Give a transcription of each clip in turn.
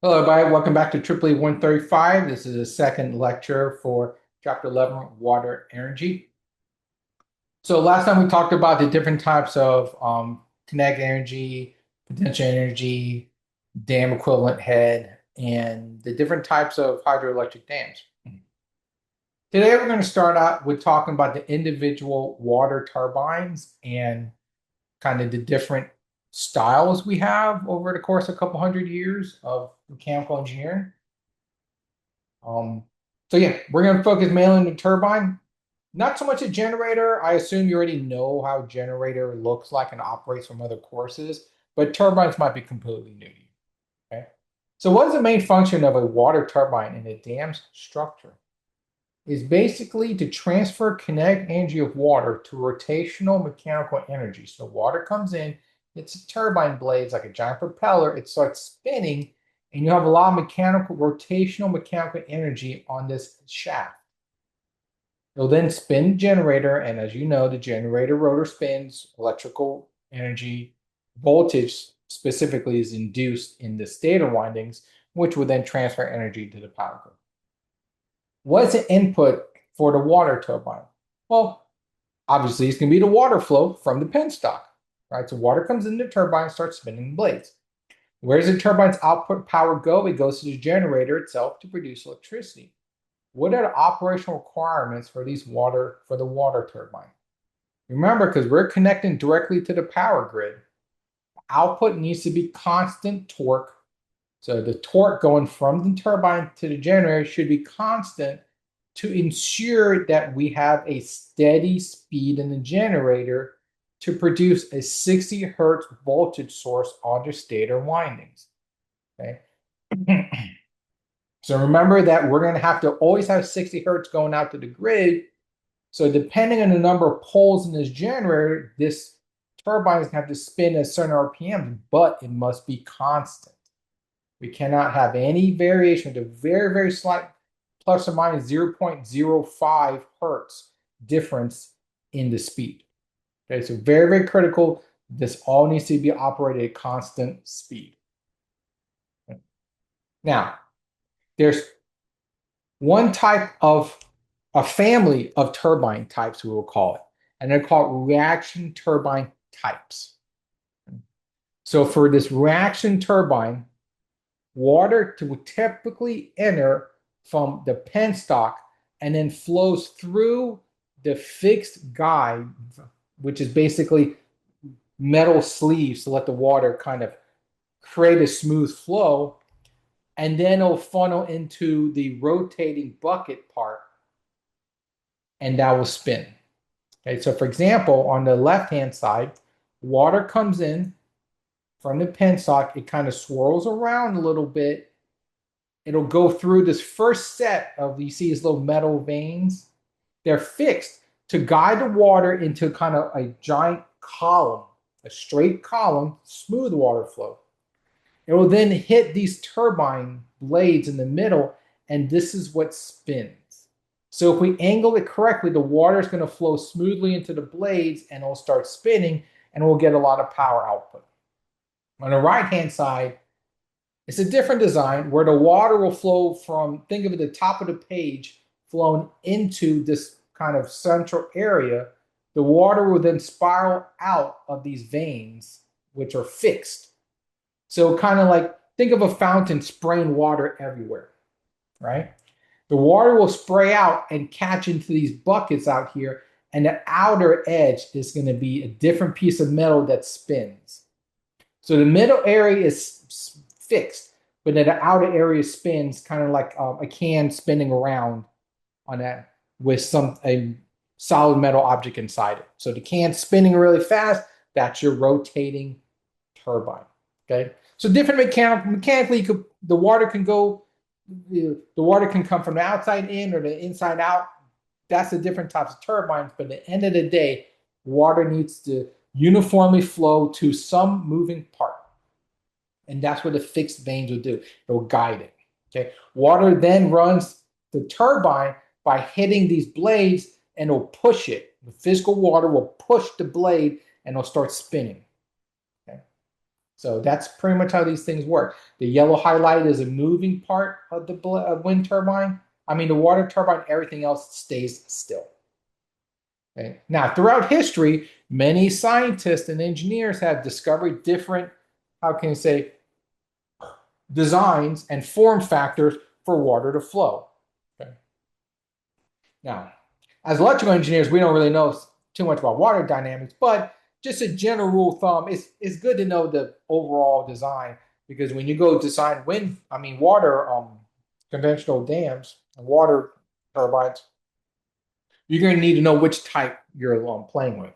Hello, everybody. Welcome back to EEE 135. This is the second lecture for Chapter 11, Water Energy. So last time we talked about the different types of kinetic energy, potential energy, dam equivalent head, and the different types of hydroelectric dams. Today we're going to start out with talking about the individual water turbines and kind of the different styles we have over the course of a couple hundred years of mechanical engineering. Um, so yeah, we're going to focus mainly on the turbine. Not so much a generator. I assume you already know how a generator looks like and operates from other courses, but turbines might be completely new to you. Okay. So what is the main function of a water turbine in a dam's structure? Is basically to transfer kinetic energy of water to rotational mechanical energy. So water comes in, it's a turbine blades like a giant propeller, it starts spinning, and you have a lot of rotational mechanical energy on this shaft. It'll then spin the generator, and as you know, the generator rotor spins, electrical energy, voltage specifically is induced in the stator windings, which will then transfer energy to the power grid. What's the input for the water turbine? Well, obviously it's going to be the water flow from the penstock, right? So water comes in the turbine, starts spinning the blades. Where does the turbine's output power go? It goes to the generator itself to produce electricity. What are the operational requirements for the water turbine? Remember, because we're connecting directly to the power grid, output needs to be constant torque. So the torque going from the turbine to the generator should be constant to ensure that we have a steady speed in the generator to produce a 60 hertz voltage source on the stator windings. Okay. So remember that we're going to have to always have 60 hertz going out to the grid. So depending on the number of poles in this generator, this turbine is going to have to spin at certain RPMs, but it must be constant. We cannot have any variation with a very, very slight plus or minus 0.05 hertz difference in the speed. Okay, so very, very critical. This all needs to be operated at constant speed. Now, there's one type of a family of turbine types, we will call it, and they're called reaction turbine types. So for this reaction turbine, water will typically enter from the penstock and then flows through the fixed guide, which is basically metal sleeves to let the water kind of create a smooth flow. And then it'll funnel into the rotating bucket part, and that will spin. Okay, so for example, on the left-hand side, water comes in from the penstock, it kind of swirls around a little bit. It'll go through this first set of, you see these little metal veins. They're fixed to guide the water into kind of a giant column, a straight column, smooth water flow. It will then hit these turbine blades in the middle, and this is what spins. So if we angle it correctly, the water is going to flow smoothly into the blades, and it'll start spinning, and we'll get a lot of power output. On the right-hand side, it's a different design where the water will flow from, think of it, the top of the page, flowing into this kind of central area. The water will then spiral out of these veins, which are fixed. So kind of like, think of a fountain spraying water everywhere, right? The water will spray out and catch into these buckets out here, and the outer edge is going to be a different piece of metal that spins. So the middle area is fixed, but then the outer area spins kind of like a can spinning around on that with a solid metal object inside it. So the can spinning really fast, that's your rotating turbine. Okay. So different mechanically, the water can come from the outside in or the inside out. That's the different types of turbines. But at the end of the day, water needs to uniformly flow to some moving part. And that's what the fixed vanes will do. It will guide it. Okay. Water then runs the turbine by hitting these blades, and it'll push it. The physical water will push the blade, and it'll start spinning. Okay. So that's pretty much how these things work. The yellow highlight is a moving part of the wind turbine. I mean, the water turbine, everything else stays still. Okay. Now, throughout history, many scientists and engineers have discovered different, how can you say, designs and form factors for water to flow. Okay. Now, as electrical engineers, we don't really know too much about water dynamics, but just a general rule of thumb, it's good to know the overall design because when you go design water, conventional dams and water turbines, you're going to need to know which type you're playing with.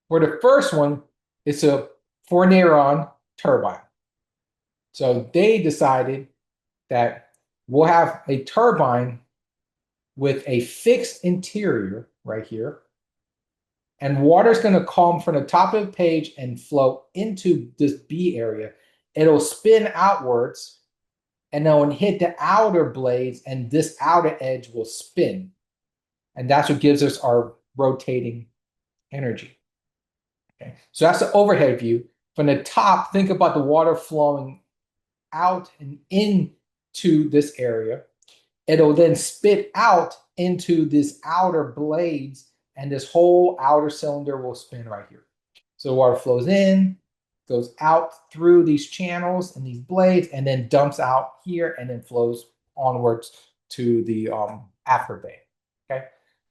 For the first one, it's a four-neuron turbine. So they decided that we'll have a turbine with a fixed interior right here, and water is going to come from the top of the page and flow into this B area. It'll spin outwards, and then hit the outer blades, and this outer edge will spin. And that's what gives us our rotating energy. Okay, so that's the overhead view. From the top, think about the water flowing out and into this area. It'll then spit out into these outer blades, and this whole outer cylinder will spin right here. So the water flows in, goes out through these channels and these blades, and then dumps out here and then flows onwards to the after bay. Okay,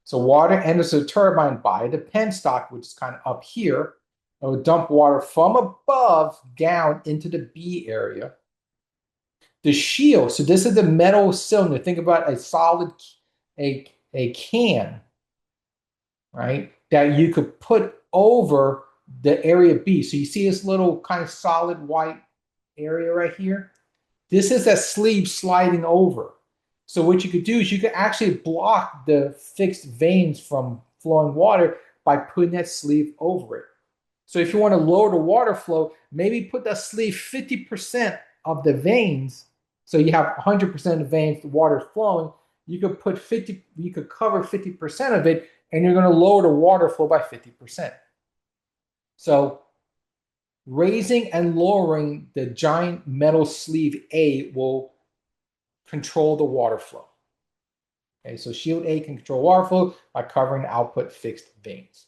so water enters the turbine by the penstock, which is kind of up here. It will dump water from above down into the B area. The shield, so this is the metal cylinder. Think about a solid, a can, right? That you could put over the area B. So you see this little kind of solid white area right here? This is a sleeve sliding over. So what you could do is you could actually block the fixed veins from flowing water by putting that sleeve over it. So if you want to lower the water flow, maybe put that sleeve 50% of the veins. So you have 100% of the veins, the water is flowing. You could put 50, you could cover 50% of it, and you're going to lower the water flow by 50%. So raising and lowering the giant metal sleeve A will control the water flow. Okay, so shield A can control water flow by covering the output fixed veins.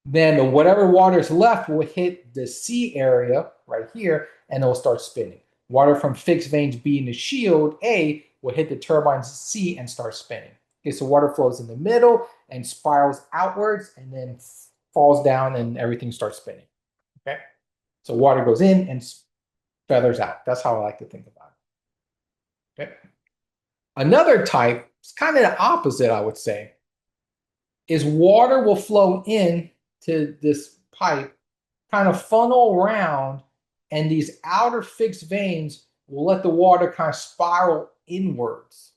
Then whatever water is left will hit the C area right here, and it will start spinning. Water from fixed veins B in the shield A will hit the turbine's C and start spinning. Okay, so water flows in the middle and spirals outwards and then falls down and everything starts spinning. Okay, so water goes in and feathers out. That's how I like to think about it. Okay, another type, it's kind of the opposite, I would say, is water will flow in to this pipe, kind of funnel around, and these outer fixed veins will let the water kind of spiral inwards.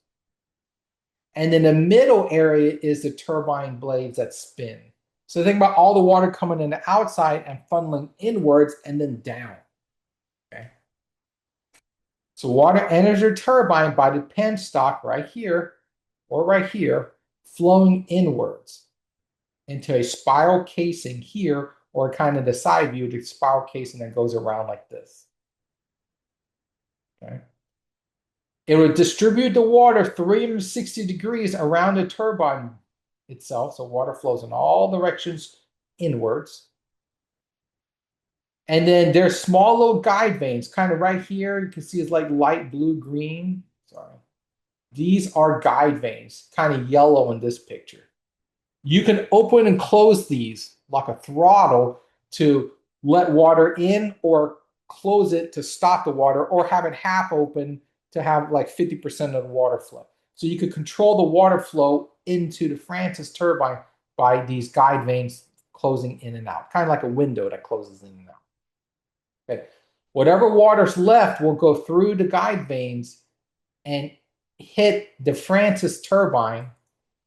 And then the middle area is the turbine blades that spin. So think about all the water coming in the outside and funneling inwards and then down. Okay. So water enters your turbine by the penstock right here or right here, flowing inwards into a spiral casing here, or kind of the side view, the spiral casing that goes around like this. Okay. It will distribute the water 360 degrees around the turbine itself, so water flows in all directions inwards. And then there's small little guide veins, kind of right here. You can see it's like light blue green. Sorry. These are guide veins, kind of yellow in this picture. You can open and close these like a throttle to let water in, or close it to stop the water, or have it half open to have like 50% of the water flow. So you could control the water flow into the Francis turbine by these guide veins closing in and out, kind of like a window that closes in and out. Okay. Whatever water's left will go through the guide veins and hit the Francis turbine,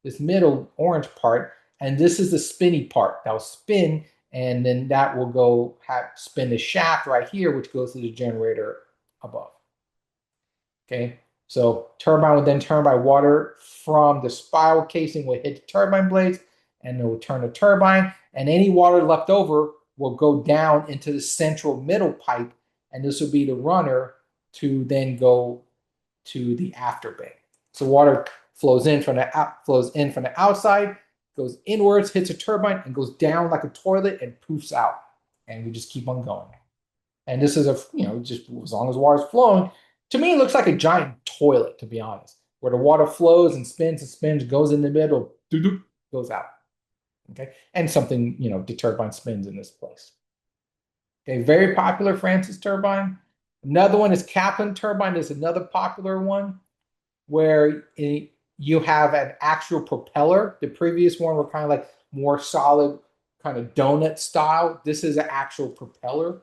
this middle orange part, and this is the spinny part that will spin, and then that will go spin the shaft right here, which goes to the generator above. Okay, so turbine would then turn by water from the spiral casing will hit the turbine blades, and it will turn the turbine, and any water left over will go down into the central middle pipe, and this will be the runner to then go to the after bay. So water flows in from the outside, goes inwards, hits a turbine, and goes down like a toilet and poofs out. And we just keep on going. And this is just as long as water's flowing. To me, it looks like a giant toilet, to be honest, where the water flows and spins, goes in the middle, goes out. Okay, and something, the turbine spins in this place. Okay, very popular Francis turbine. Another one is Kaplan turbine. There's another popular one where you have an actual propeller. The previous one were kind of like more solid, kind of donut style. This is an actual propeller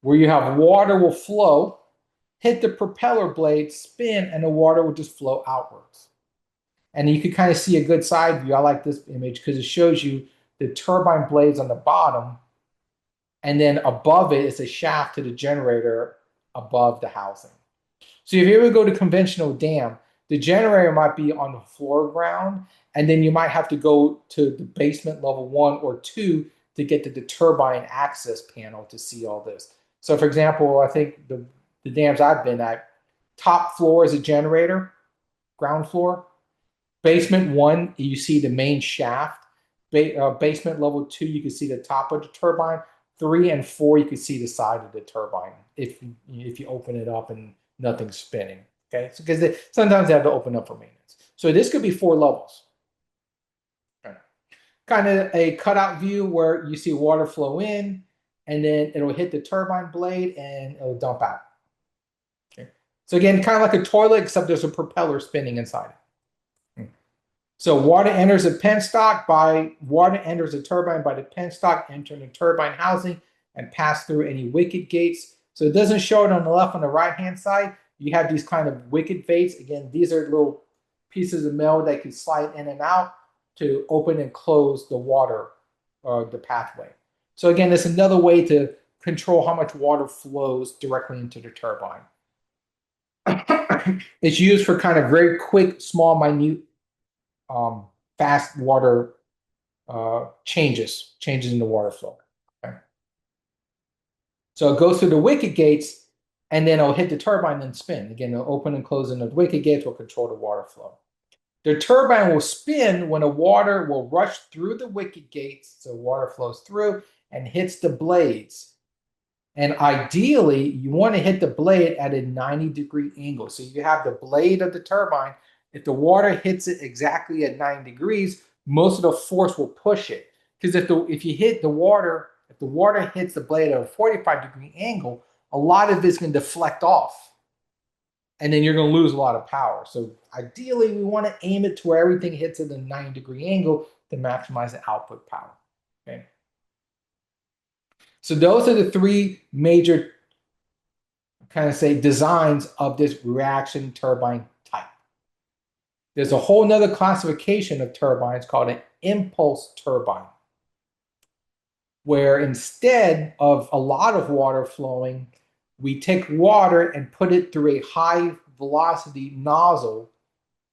where you have water will flow, hit the propeller blade, spin, and the water will just flow outwards. And you can kind of see a good side view. I like this image because it shows you the turbine blades on the bottom, and then above it is a shaft to the generator above the housing. So if you ever go to conventional dam, the generator might be on the floor ground, and then you might have to go to the basement level 1 or 2 to get to the turbine access panel to see all this. So for example, I think the dams I've been at, top floor is a generator, ground floor. Basement 1, you see the main shaft. Basement level 2, you can see the top of the turbine. 3 and 4, you can see the side of the turbine if you open it up and nothing's spinning. Okay, because sometimes they have to open up for maintenance. So this could be 4 levels. Okay. Kind of a cutout view where you see water flow in, and then it'll hit the turbine blade and it'll dump out. Okay. So again, kind of like a toilet, except there's a propeller spinning inside it. So water enters a penstock water enters a turbine by the penstock, entering the turbine housing and pass through any wicket gates. So it doesn't show it on the left. On the right-hand side, you have these kind of wicket gates. Again, these are little pieces of metal that can slide in and out to open and close the water or the pathway. So again, it's another way to control how much water flows directly into the turbine. It's used for kind of very quick, small, minute fast water changes in the water flow. Okay. So it goes through the wicket gates, and then it'll hit the turbine and spin. Again, it'll open and close in the wicket gates will control the water flow. The turbine will spin when the water will rush through the wicket gates, so water flows through and hits the blades. And ideally, you want to hit the blade at a 90-degree angle. So you have the blade of the turbine. If the water hits it exactly at 90 degrees, most of the force will push it. Because if you hit the water, if the water hits the blade at a 45-degree angle, a lot of it's going to deflect off. And then you're going to lose a lot of power. So ideally, we want to aim it to where everything hits at a 90-degree angle to maximize the output power. Okay. So those are the 3 major, kind of say, designs of this reaction turbine type. There's a whole nother classification of turbines called an impulse turbine, where instead of a lot of water flowing, we take water and put it through a high velocity nozzle,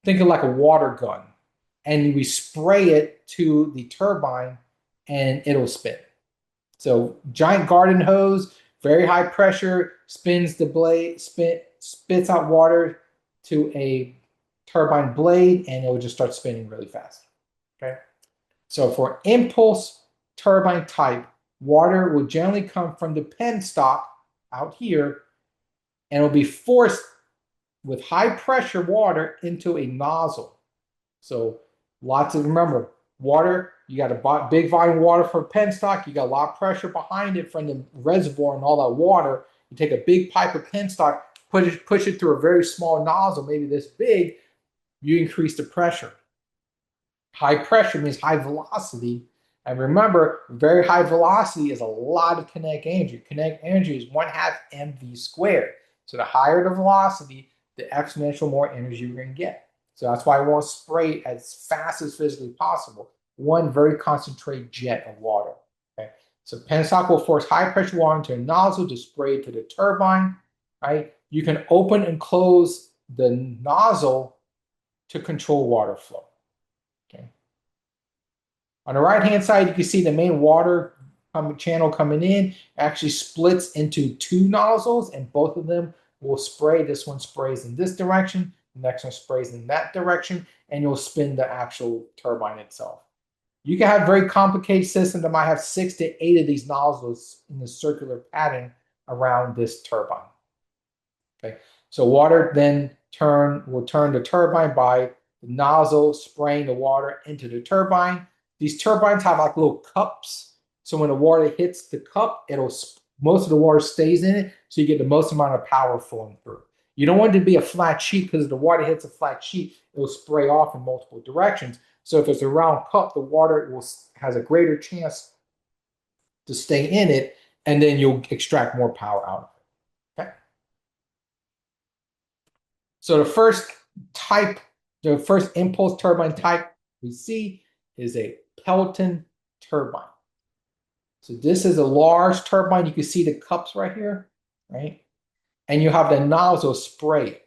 think of like a water gun, and we spray it to the turbine and it'll spin. So giant garden hose, very high pressure, spins the blade, spits out water to a turbine blade, and it will just start spinning really fast. Okay. So for impulse turbine type, water will generally come from the penstock out here, and it will be forced with high pressure water into a nozzle. So lots of, remember, water, you got a big volume of water from penstock, you got a lot of pressure behind it from the reservoir and all that water. You take a big pipe of penstock, push it through a very small nozzle, maybe this big, you increase the pressure. High pressure means high velocity. And remember, very high velocity is a lot of kinetic energy. Kinetic energy is 1/2 mv squared. So the higher the velocity, the exponential more energy you're going to get. So that's why I want to spray it as fast as physically possible. One very concentrated jet of water. Okay? So penstock will force high pressure water into a nozzle to spray to the turbine. Right? You can open and close the nozzle to control water flow. Okay. On the right-hand side, you can see the main water channel coming in actually splits into two nozzles, and both of them will spray. This one sprays in this direction, the next one sprays in that direction, and you'll spin the actual turbine itself. You can have very complicated systems that might have 6 to 8 of these nozzles in the circular pattern around this turbine. Okay, so water then will turn the turbine by the nozzle spraying the water into the turbine. These turbines have like little cups, so when the water hits the cup, most of the water stays in it, so you get the most amount of power flowing through. You don't want it to be a flat sheet because if the water hits a flat sheet, it will spray off in multiple directions. So if it's a round cup, the water has a greater chance to stay in it, and then you'll extract more power out of it. Okay. So the first impulse turbine type we see is a Pelton turbine. So this is a large turbine. You can see the cups right here, right? And you have the nozzle spray.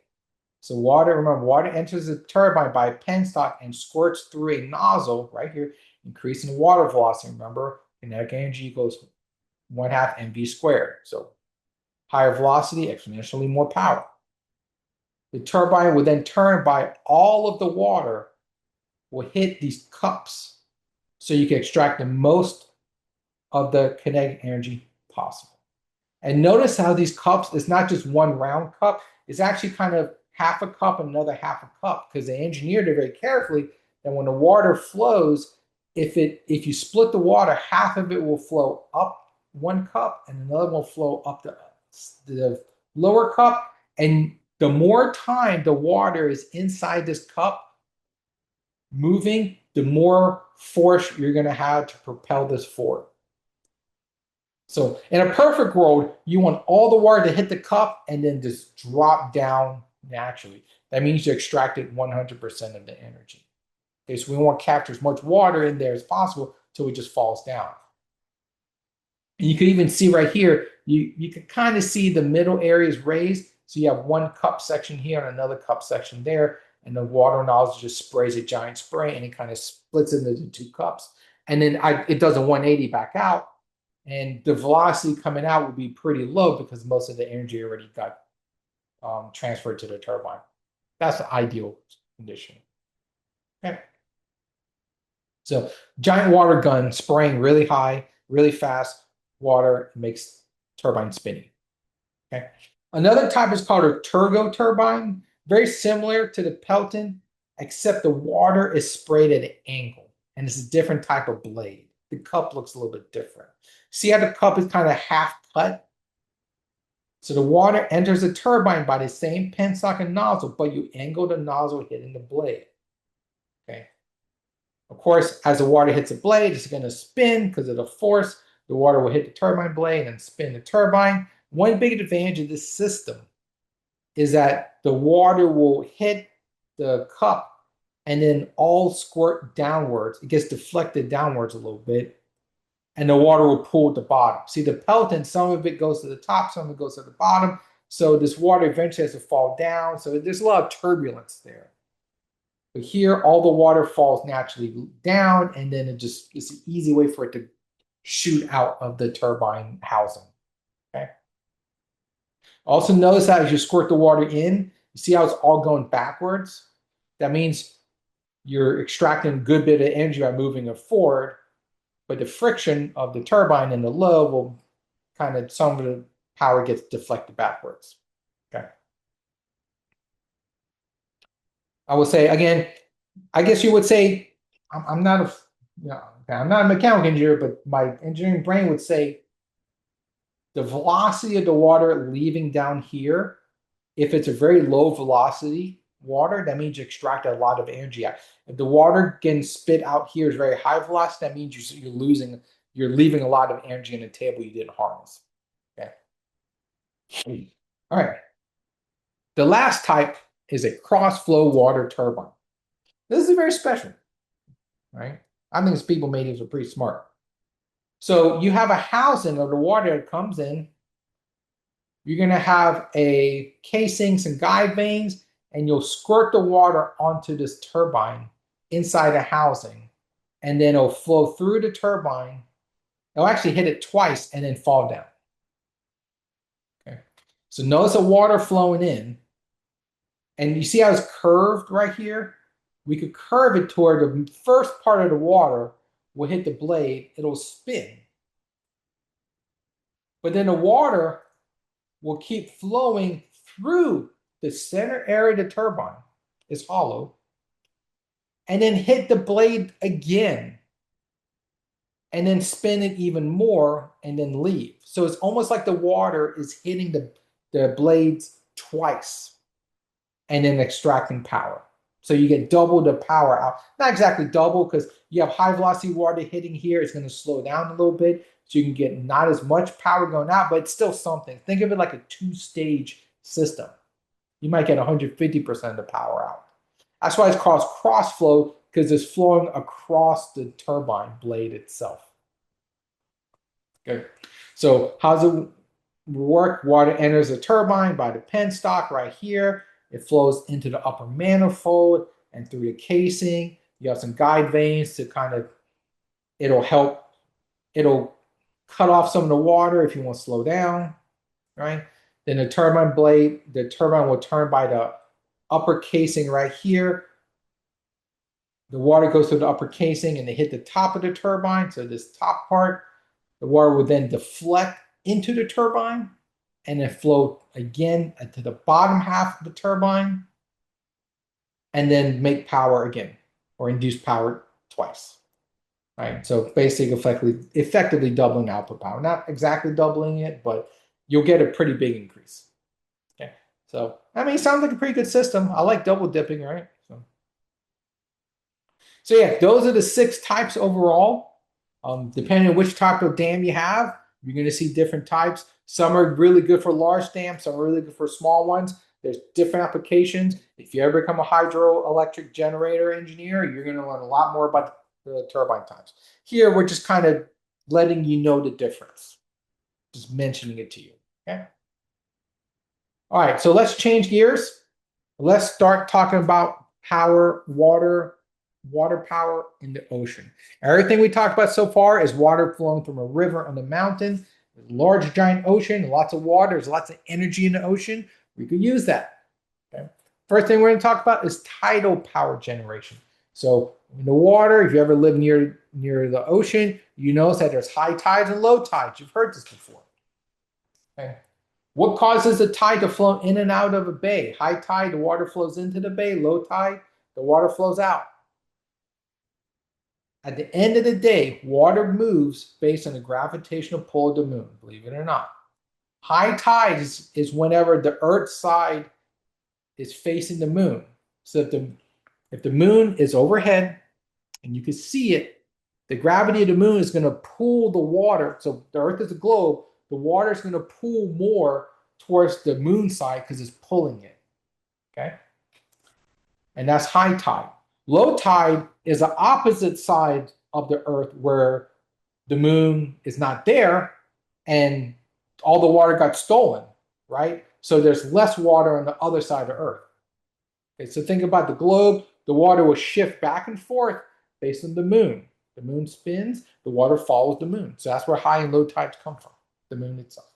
So remember, water enters the turbine by a penstock and squirts through a nozzle right here, increasing the water velocity. Remember, kinetic energy equals 1/2 mv squared. So higher velocity, exponentially more power. The turbine will then turn by all of the water will hit these cups so you can extract the most of the kinetic energy possible. And notice how these cups, it's not just one round cup, it's actually kind of half a cup and another half a cup because they engineered it very carefully that when the water flows, if you split the water, half of it will flow up one cup and another will flow up the lower cup. And the more time the water is inside this cup moving, the more force you're going to have to propel this forward. So in a perfect world, you want all the water to hit the cup and then just drop down naturally. That means you extracted 100% of the energy. Okay, so we want to capture as much water in there as possible until it just falls down. And you can even see right here, you can kind of see the middle area is raised. So you have one cup section here and another cup section there. And the water nozzle just sprays a giant spray and it kind of splits into the two cups. And then it does a 180 back out. And the velocity coming out will be pretty low because most of the energy already got transferred to the turbine. That's the ideal condition. Okay. So giant water gun spraying really high, really fast water makes turbine spinning. Okay. Another type is called a turbo turbine, very similar to the Pelton, except the water is sprayed at an angle and it's a different type of blade. The cup looks a little bit different. See how the cup is kind of half cut? So the water enters the turbine by the same penstock and nozzle, but you angle the nozzle hitting the blade. Okay. Of course, as the water hits the blade, it's going to spin because of the force. The water will hit the turbine blade and spin the turbine. One big advantage of this system is that the water will hit the cup and then all squirt downwards. It gets deflected downwards a little bit, and the water will pool at the bottom. See, the Pelton, some of it goes to the top, some of it goes to the bottom. So this water eventually has to fall down. So there's a lot of turbulence there. But here, all the water falls naturally down, and then it's an easy way for it to shoot out of the turbine housing. Okay. Also notice that as you squirt the water in, you see how it's all going backwards? That means you're extracting a good bit of energy by moving it forward, but the friction of the turbine and the load will some of the power gets deflected backwards. Okay. I would say again, I guess you would say I'm not I'm not a mechanical engineer, but my engineering brain would say the velocity of the water leaving down here, if it's a very low velocity water, that means you extract a lot of energy out. If the water getting spit out here is very high velocity, that means you're leaving a lot of energy in the table you didn't harness. Okay. All right. The last type is a cross-flow water turbine. This is very special, right? I think people made these are pretty smart. So you have a housing of the water that comes in. You're going to have a casing, some guide vanes, and you'll squirt the water onto this turbine inside a housing. and then it'll flow through the turbine. It'll actually hit it twice and then fall down. Okay. So notice the water flowing in, and you see how it's curved right here? We could curve it toward the first part of the water will hit the blade, it'll spin. But then the water will keep flowing through the center area of the turbine. It's hollow. And then hit the blade again. And then spin it even more and then leave. So it's almost like the water is hitting the blades twice and then extracting power. So you get double the power out. Not exactly double, because you have high velocity water hitting here. It's going to slow down a little bit. So you can get not as much power going out, but it's still something. Think of it like a two-stage system. You might get 150% of the power out. That's why it's called cross flow, because it's flowing across the turbine blade itself. Okay. So how does it work? Water enters the turbine by the penstock right here. It flows into the upper manifold and through the casing. You have some guide vanes to kind of, it'll cut off some of the water if you want to slow down, right? Then the turbine will turn by the upper casing right here. The water goes through the upper casing and they hit the top of the turbine. So this top part, the water will then deflect into the turbine and then flow again to the bottom half of the turbine and then make power again or induce power twice. Right? So basically effectively doubling output power. Not exactly doubling it, but you'll get a pretty big increase. Okay. So, I mean, it sounds like a pretty good system. I like double dipping, right? So yeah, those are the 6 types overall. Depending on which type of dam you have, you're going to see different types. Some are really good for large dams, some are really good for small ones. There's different applications. If you ever become a hydroelectric generator engineer, you're going to learn a lot more about the turbine types. Here, we're just kind of letting you know the difference, just mentioning it to you. Okay. All right, so let's change gears. Let's start talking about power, water power in the ocean. Everything we talked about so far is water flowing from a river on the mountain, a large giant ocean, lots of water, there's lots of energy in the ocean. We could use that. Okay. First thing we're going to talk about is tidal power generation. So in the water, if you ever live near the ocean, you notice that there's high tides and low tides. You've heard this before. Okay. What causes the tide to flow in and out of a bay? High tide, the water flows into the bay. Low tide, the water flows out. At the end of the day, water moves based on the gravitational pull of the moon, believe it or not. High tide is whenever the Earth's side is facing the moon. So if the moon is overhead and you can see it, the gravity of the moon is going to pull the water. So the Earth is a globe. The water is going to pull more towards the moon side because it's pulling it. Okay? And that's high tide. Low tide is the opposite side of the Earth where the moon is not there and all the water got stolen, right? So there's less water on the other side of Earth. Okay, so think about the globe. The water will shift back and forth based on the moon. The moon spins, the water follows the moon. So that's where high and low tides come from, the moon itself.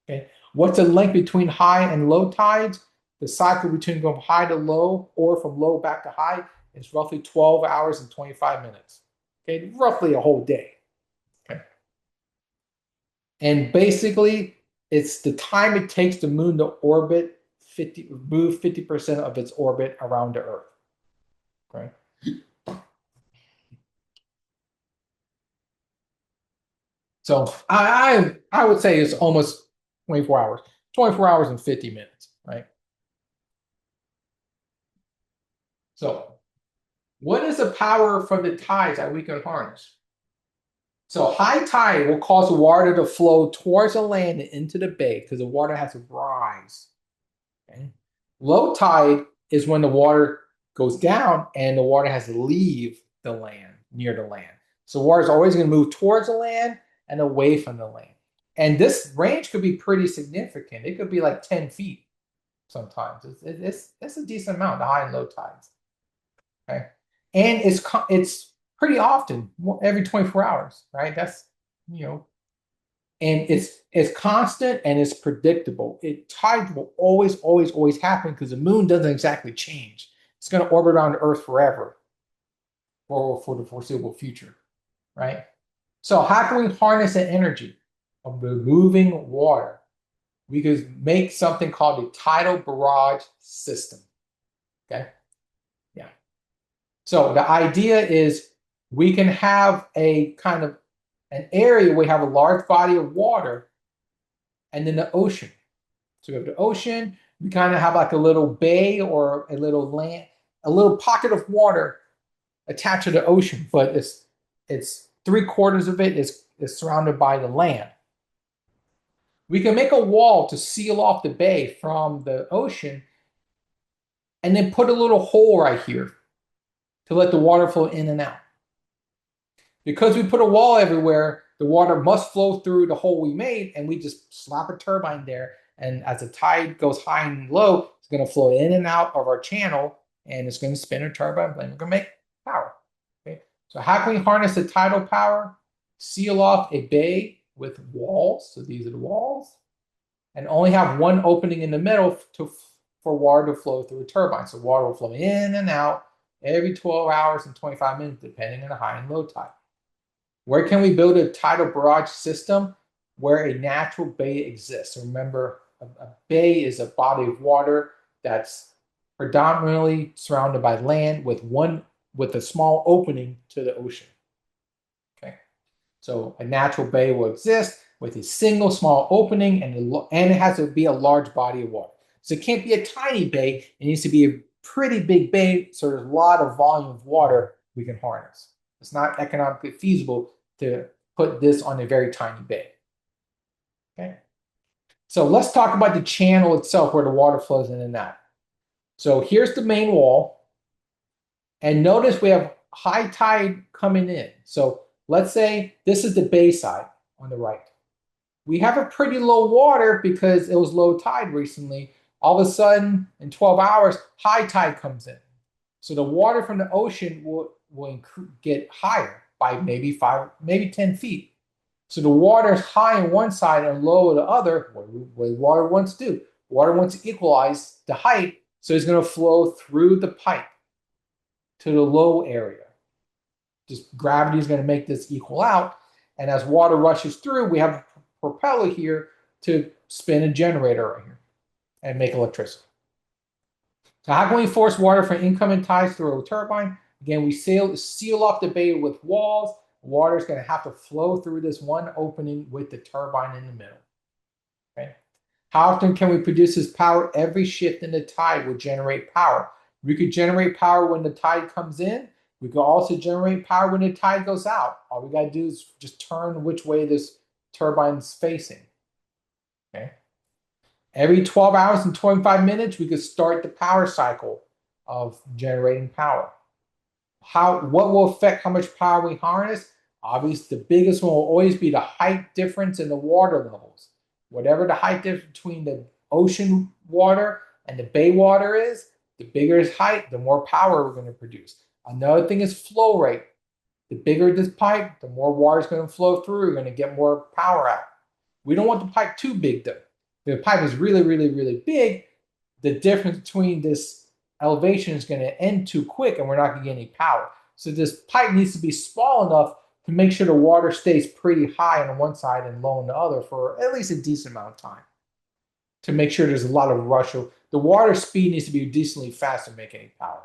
Okay, what's the length between high and low tides? The cycle between going from high to low or from low back to high is roughly 12 hours and 25 minutes. Okay, roughly a whole day. Okay. And basically, it's the time it takes the moon to move 50% of its orbit around the Earth. Okay. So I would say it's almost 24 hours, 24 hours and 50 minutes, right? So what is the power from the tides that we can harness? So high tide will cause the water to flow towards the land and into the bay because the water has to rise. Okay? Low tide is when the water goes down and the water has to leave the land, near the land. So water is always going to move towards the land and away from the land. And this range could be pretty significant. It could be like 10 feet sometimes. It's a decent amount, the high and low tides. Okay. And it's pretty often, every 24 hours, right? That's, you know, and it's constant and it's predictable. Tides will always happen because the moon doesn't exactly change. It's going to orbit around the Earth forever or for the foreseeable future, right? So how can we harness the energy of removing water? We could make something called a tidal barrage system. Okay. Yeah. So the idea is we can have a kind of an area where we have a large body of water and then the ocean. So we have the ocean, we kind of have like a little bay or a little land, a little pocket of water attached to the ocean, but it's 3/4 of it is surrounded by the land. We can make a wall to seal off the bay from the ocean and then put a little hole right here to let the water flow in and out. Because we put a wall everywhere, the water must flow through the hole we made, and we just slap a turbine there. And as the tide goes high and low, it's going to flow in and out of our channel, and it's going to spin a turbine blade. We're going to make power. Okay. So how can we harness the tidal power? Seal off a bay with walls. So these are the walls, and only have one opening in the middle for water to flow through a turbine. So water will flow in and out every 12 hours and 25 minutes, depending on the high and low tide. Where can we build a tidal barrage system? Where a natural bay exists. So remember, a bay is a body of water that's predominantly surrounded by land with a small opening to the ocean. Okay, so a natural bay will exist with a single small opening, and it has to be a large body of water. So it can't be a tiny bay; it needs to be a pretty big bay. So there's a lot of volume of water we can harness. It's not economically feasible to put this on a very tiny bay. Okay. So let's talk about the channel itself where the water flows in and out. So here's the main wall. And notice we have high tide coming in. So let's say this is the bay side on the right. We have a pretty low water because it was low tide recently. All of a sudden, in 12 hours, high tide comes in. So the water from the ocean will get higher by maybe 10 feet. So the water is high on one side and low on the other. What water wants to do? Water wants to equalize the height, so it's going to flow through the pipe to the low area. Just gravity is going to make this equal out. And as water rushes through, we have a propeller here to spin a generator right here and make electricity. So how can we force water from incoming tides through a turbine? Again, we seal off the bay with walls. Water is going to have to flow through this one opening with the turbine in the middle. Okay. How often can we produce this power? Every shift in the tide will generate power. We could generate power when the tide comes in. We could also generate power when the tide goes out. All we got to do is just turn which way this turbine is facing. Okay. Every 12 hours and 25 minutes, we could start the power cycle of generating power. What will affect how much power we harness? Obviously, the biggest one will always be the height difference in the water levels. Whatever the height difference between the ocean water and the bay water is, the bigger its height, the more power we're going to produce. Another thing is flow rate. The bigger this pipe, the more water is going to flow through. We're going to get more power out. We don't want the pipe too big, though. If the pipe is really big, the difference between this elevation is going to end too quick and we're not going to get any power. So this pipe needs to be small enough to make sure the water stays pretty high on one side and low on the other for at least a decent amount of time to make sure there's a lot of rush. The water speed needs to be decently fast to make any power.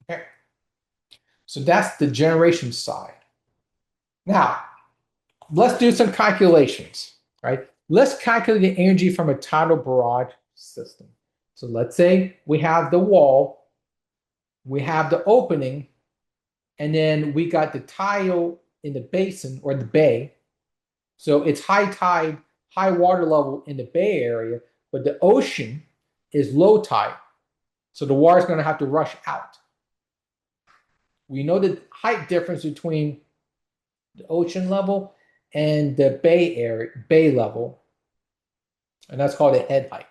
Okay. So that's the generation side. Now, let's do some calculations, right? Let's calculate the energy from a tidal barrage system. So let's say we have the wall, we have the opening, and then we got the tile in the basin or the bay. So it's high tide, high water level in the bay area, but the ocean is low tide. So the water is going to have to rush out. We know the height difference between the ocean level and the bay level, and that's called the head height.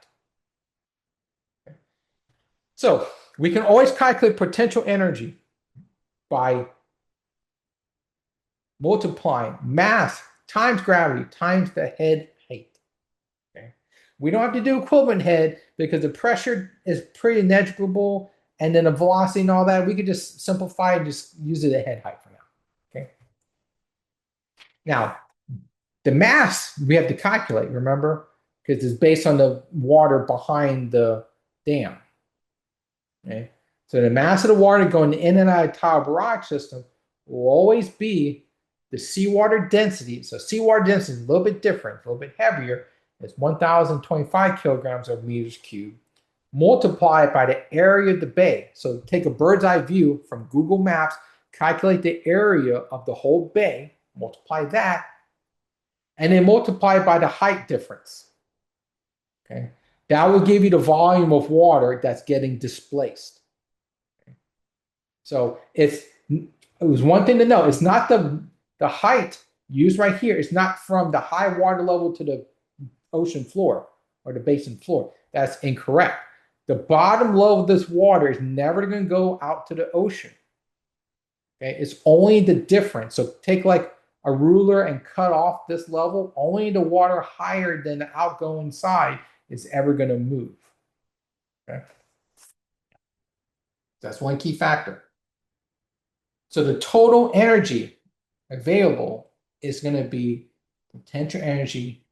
So we can always calculate potential energy by multiplying mass times gravity times the head height. Okay. We don't have to do equivalent head because the pressure is pretty negligible, and then the velocity and all that, we could just simplify and just use it at head height for now. Okay. Now, the mass we have to calculate, remember? Because it's based on the water behind the dam. Okay. So the mass of the water going in and out of the tile barrage system will always be the seawater density. So seawater density is a little bit different, a little bit heavier. It's 1,025 kilograms of meters cubed. Multiply it by the area of the bay. So take a bird's eye view from Google Maps, calculate the area of the whole bay, multiply that, and then multiply it by the height difference. Okay. That will give you the volume of water that's getting displaced. Okay. So it was one thing to know. It's not the height used right here. It's not from the high water level to the ocean floor or the basin floor. That's incorrect. The bottom level of this water is never going to go out to the ocean. Okay, it's only the difference. So take like a ruler and cut off this level. Only the water higher than the outgoing side is ever going to move. Okay, that's one key factor. So the total energy available is going to be potential energy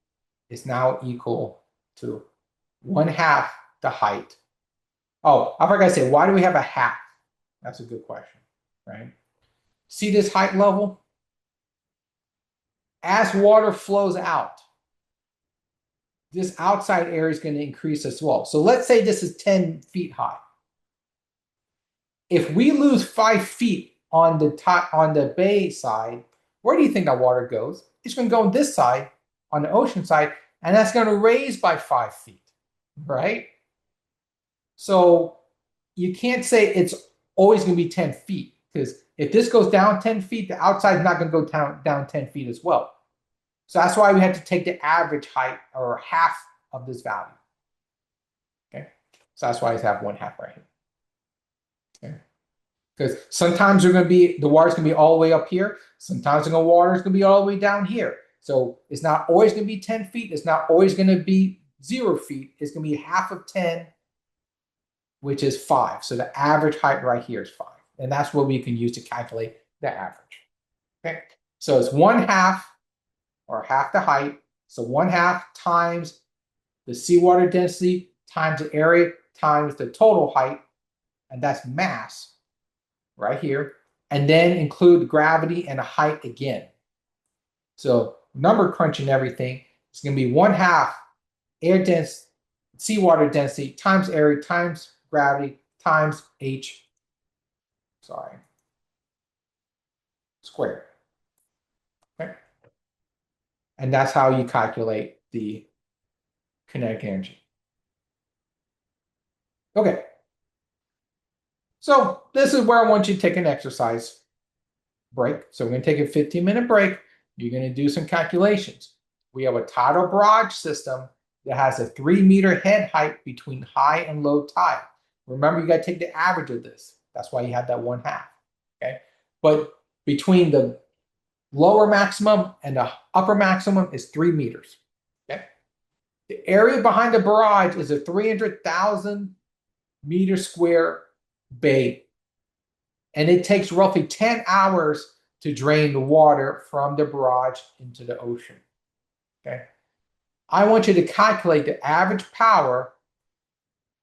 is now equal to 1/2 the height. Oh, I forgot to say, why do we have a half? That's a good question, right? See this height level? As water flows out, this outside area is going to increase as well. So let's say this is 10 feet high. If we lose 5 feet on the bay side, where do you think that water goes? It's going to go on this side, on the ocean side, and that's going to raise by 5 feet, right? So you can't say it's always going to be 10 feet, because if this goes down 10 feet, the outside is not going to go down 10 feet as well. So that's why we have to take the average height or half of this value. Okay, so that's why I have 1/2 right here. Okay, because sometimes they're going to be the water's going to be all the way up here. Sometimes the water is going to be all the way down here. So it's not always going to be 10 feet. It's not always going to be 0 feet. It's going to be half of 10, which is 5. So the average height right here is 5. And that's what we can use to calculate the average. Okay, so it's 1/2 or half the height. So 1/2 times the seawater density times the area times the total height, and that's mass right here. And then include gravity and the height again. So number crunching everything, it's going to be 1/2 air density, seawater density times area times gravity times h, squared. Okay. And that's how you calculate the kinetic energy. Okay. So this is where I want you to take an exercise break. So we're going to take a 15-minute break. You're going to do some calculations. We have a tidal barrage system that has a 3-meter head height between high and low tide. Remember, you got to take the average of this. That's why you have that 1/2. Okay. But between the lower maximum and the upper maximum is 3 meters. Okay. The area behind the barrage is a 300,000 meter square bay. And it takes roughly 10 hours to drain the water from the barrage into the ocean. Okay. I want you to calculate the average power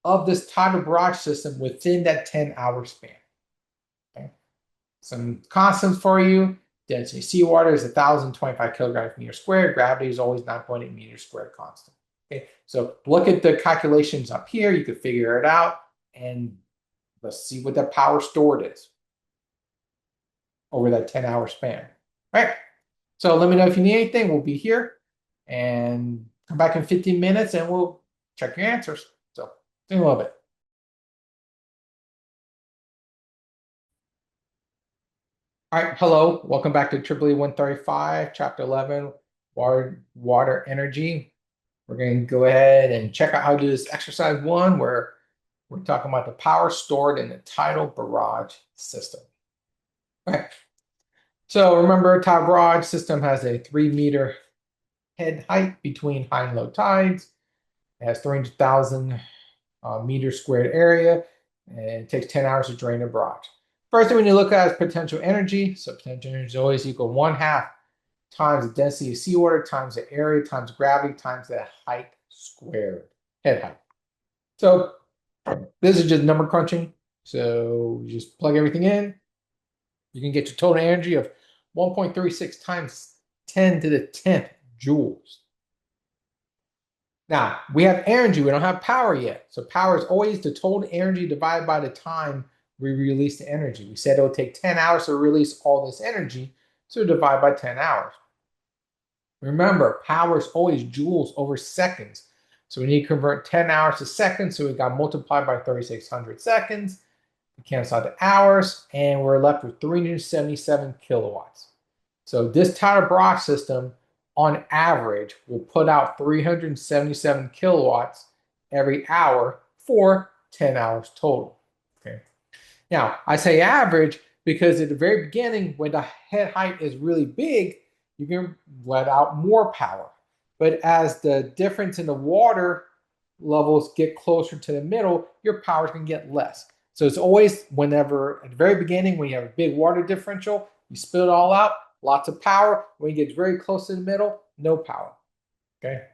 of this tidal barrage system within that 10-hour span. Okay. Some constants for you. Density seawater is 1,025 kilograms per meter squared. Gravity is always 9.8 meters squared constant. Okay, so look at the calculations up here. You could figure it out, and let's see what the power stored is over that 10-hour span. All right, so let me know if you need anything. We'll be here, and come back in 15 minutes, and we'll check your answers. So see you in a little bit. All right, hello. Welcome back to EEE 135, Chapter 11, Water Energy. We're going to go ahead and check out how to do this exercise 1, where we're talking about the power stored in the tidal barrage system. Okay. So remember, tidal barrage system has a 3 meter head height between high and low tides. It has 300,000 meter squared area, and it takes 10 hours to drain a barrage. First thing we need to look at is potential energy. So potential energy is always equal 1/2 times the density of seawater times the area times gravity times the height squared, head height. So this is just number crunching. So you just plug everything in. You can get your total energy of 1.36 times 10 to the 10th joules. Now, we have energy, we don't have power yet. So power is always the total energy divided by the time we release the energy. We said it'll take 10 hours to release all this energy, so divide by 10 hours. Remember, power is always joules over seconds. So we need to convert 10 hours to seconds, so we got multiplied by 3,600 seconds. We cancel out the hours, and we're left with 377 kilowatts. So this tidal barrage system, on average, will put out 377 kilowatts every hour for 10 hours total. Okay. Now, I say average because at the very beginning, when the head height is really big, you can let out more power. But as the difference in the water levels get closer to the middle, your power can get less. So it's always whenever at the very beginning, when you have a big water differential, you spill it all out, lots of power. When it gets very close to the middle, no power. Okay.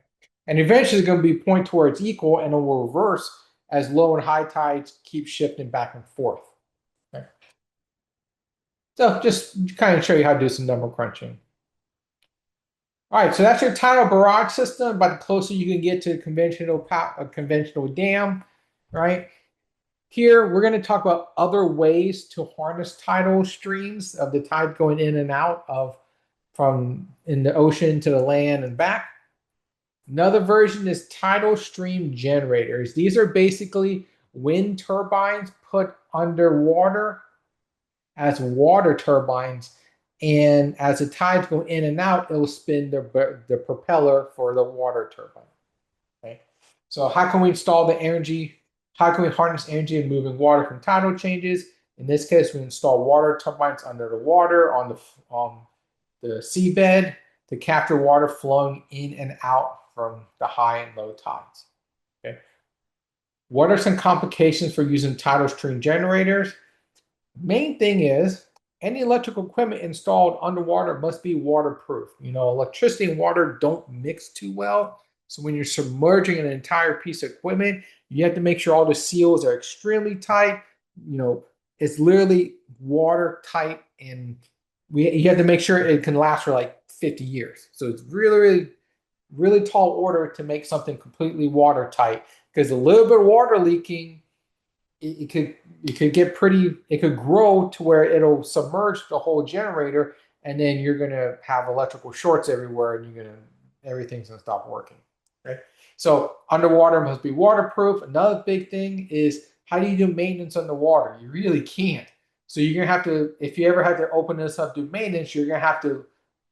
And eventually it's going to be point towards equal and it will reverse as low and high tides keep shifting back and forth. Okay. So just kind of show you how to do some number crunching. All right, so that's your tidal barrage system. About the closer you can get to a conventional dam, right? Here, we're going to talk about other ways to harness tidal streams of the tide going in and out of from in the ocean to the land and back. Another version is tidal stream generators. These are basically wind turbines put underwater as water turbines. And as the tides go in and out, it will spin the propeller for the water turbine. Okay. So how can we install the energy? How can we harness energy in moving water from tidal changes? In this case, we install water turbines under the water on the seabed to capture water flowing in and out from the high and low tides. Okay. What are some complications for using tidal stream generators? Main thing is any electrical equipment installed underwater must be waterproof. You know, electricity and water don't mix too well. So when you're submerging an entire piece of equipment, you have to make sure all the seals are extremely tight. You know, it's literally watertight, and you have to make sure it can last for like 50 years. So it's really, really, really tall order to make something completely watertight because a little bit of water leaking it could get pretty, it could grow to where it'll submerge the whole generator, and then you're gonna have electrical shorts everywhere, and everything's gonna stop working. Okay, so underwater must be waterproof. Another big thing is how do you do maintenance underwater? You really can't. So you're gonna have to, if you ever have to open this up, do maintenance, you're gonna have to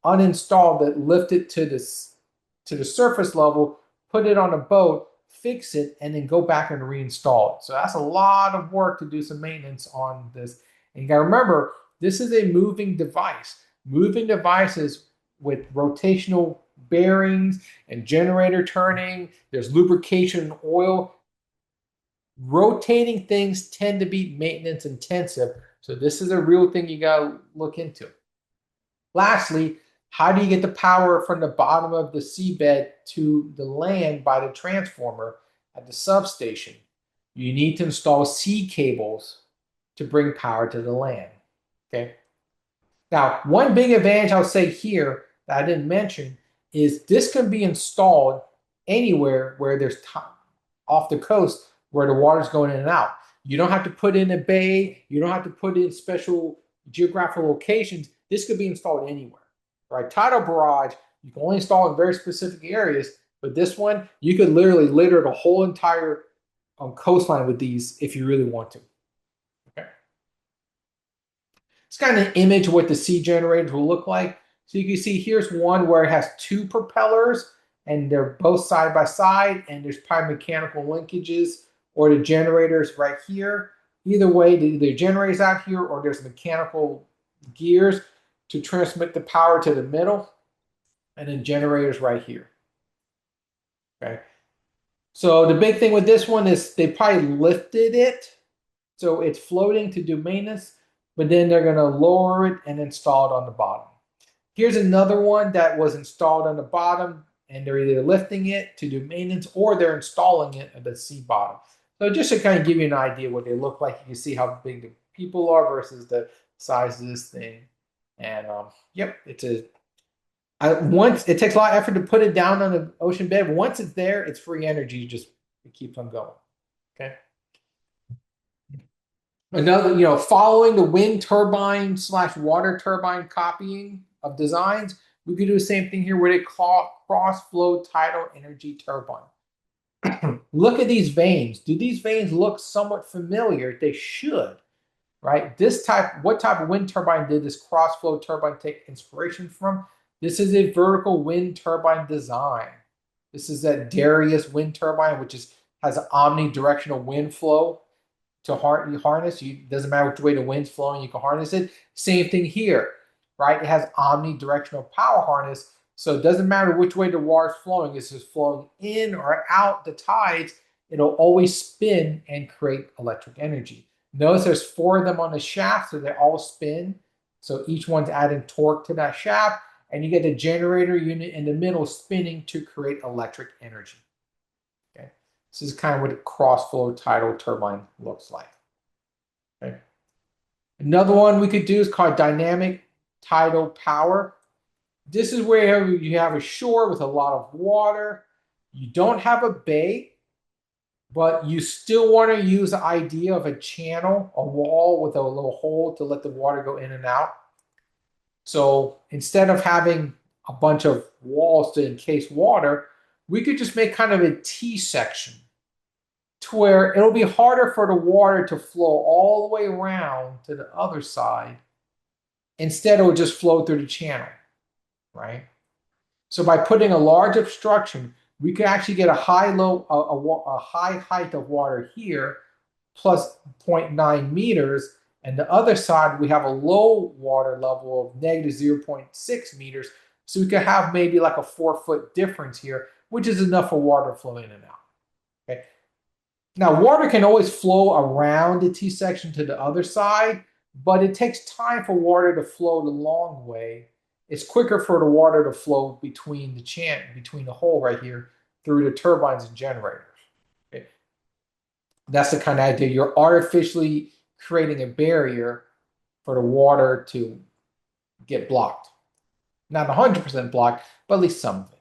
uninstall that, lift it to the surface level, put it on a boat, fix it, and then go back and reinstall it. So that's a lot of work to do some maintenance on this. And you got to remember, this is a moving device. Moving devices with rotational bearings and generator turning, there's lubrication and oil. Rotating things tend to be maintenance intensive. So this is a real thing you got to look into. Lastly, how do you get the power from the bottom of the seabed to the land by the transformer at the substation? You need to install sea cables to bring power to the land. Okay. Now, one big advantage I'll say here that I didn't mention is this can be installed anywhere where there's off the coast where the water's going in and out. You don't have to put in a bay. You don't have to put in special geographical locations. This could be installed anywhere. Right? Tidal barrage, you can only install in very specific areas, but this one, you could literally litter the whole entire coastline with these if you really want to. Okay. It's kind of an image of what the sea generators will look like. So you can see here's one where it has two propellers and they're both side by side, and there's probably mechanical linkages or the generators right here. Either way, the generator's out here or there's mechanical gears. to transmit the power to the middle, and then generators right here. Okay. So the big thing with this one is they probably lifted it, so it's floating to do maintenance, but then they're going to lower it and install it on the bottom. Here's another one that was installed on the bottom, and they're either lifting it to do maintenance or they're installing it at the sea bottom. So just to kind of give you an idea what they look like, you can see how big the people are versus the size of this thing. And yep, it's a once it takes a lot of effort to put it down on the ocean bed. Once it's there, it's free energy. Just it keeps on going. Okay. Another, following the wind turbine / water turbine copying of designs, we could do the same thing here where they call it cross flow tidal energy turbine. Look at these vanes. Do these vanes look somewhat familiar? They should, right? What type of wind turbine did this cross flow turbine take inspiration from? This is a vertical wind turbine design. This is that Darius wind turbine, which has an omnidirectional wind flow to harness. It doesn't matter which way the wind's flowing, you can harness it. Same thing here, right? It has omnidirectional power harness, so it doesn't matter which way the water's flowing. It's just flowing in or out the tides. It'll always spin and create electric energy. Notice there's 4 of them on the shaft, so they all spin. So each one's adding torque to that shaft, and you get the generator unit in the middle spinning to create electric energy. Okay, this is kind of what a cross-flow tidal turbine looks like. Okay, another one we could do is called dynamic tidal power. This is where you have a shore with a lot of water. You don't have a bay, but you still want to use the idea of a channel, a wall with a little hole to let the water go in and out. So instead of having a bunch of walls to encase water, we could just make kind of a T-section to where it'll be harder for the water to flow all the way around to the other side. Instead, it will just flow through the channel, right? So by putting a large obstruction, we could actually get a high height of water here, plus 0.9 meters, and the other side we have a low water level of negative 0.6 meters, so we could have maybe like a 4-foot difference here, which is enough for water to flow in and out. Okay. Now water can always flow around the T-section to the other side, but it takes time for water to flow the long way. It's quicker for the water to flow between the hole right here through the turbines and generators. Okay. That's the kind of idea. You're artificially creating a barrier for the water to get blocked. Not 100% blocked, but at least some of it.